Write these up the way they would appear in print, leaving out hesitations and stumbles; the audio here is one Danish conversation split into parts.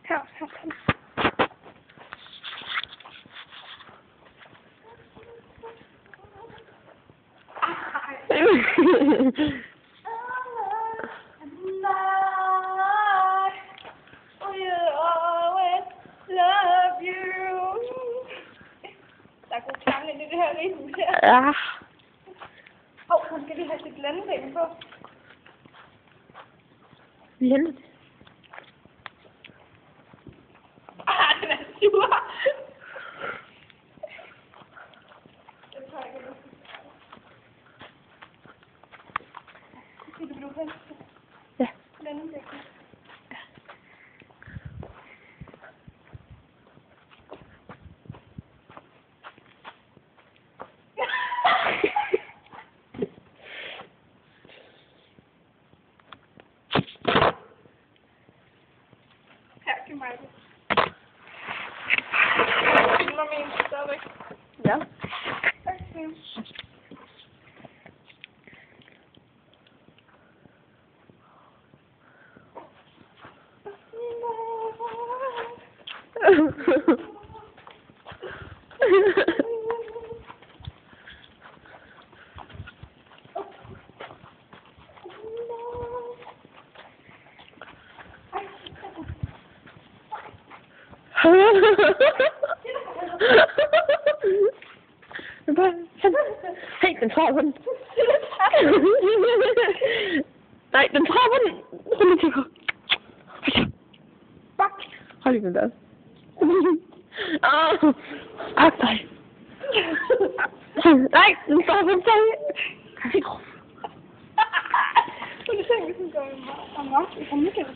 Her, kom. Der er god klang ind i det her ridhus her. Ja. Så skal vi have sit landring på. Vi henter det. Den er sur. Det tager jeg ikke. Kunne du blive hen? Ja. Landring. Giv mig det. Filmer min stadigvæk. Ja. Okay. Hey, den trapper den. Nej, den trapper den. Hold lige til. Fuck. Hold lige den der. Fuck dig. Nej, den trapper den. Kan vi gå? Prøv lige at tænke, hvis den går amok. Jeg kan ikke det.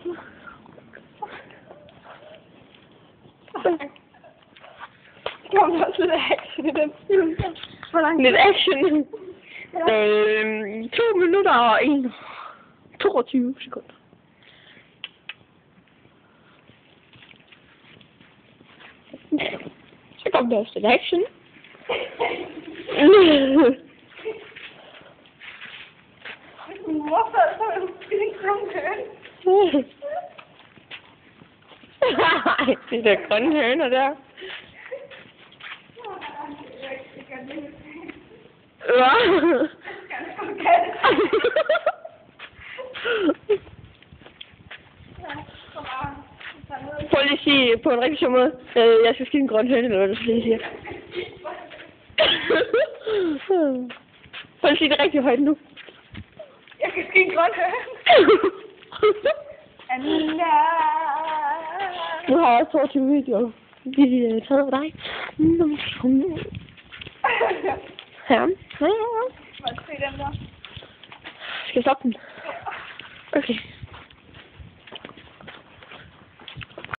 Der var også lidt action i den film. Hvor langt? Lidt action. 2 minutter og 22 sekunder. Så kom der også lidt action. Min mor faldt så en skilling grønne høn. Nej, de der grønne høner der. Hvad? Prøv lige at sige på en rigtig sjov måde. Jeg skal skide en grøn høne, eller hvad du skal lige sige. Prøv lige at sige det rigtig højt nu. Jeg skal skide en grøn høne. Nu har jeg 22 videoer. De er taget af dig. Ja. Må jeg se den der? Skal jeg stoppe den? Okay.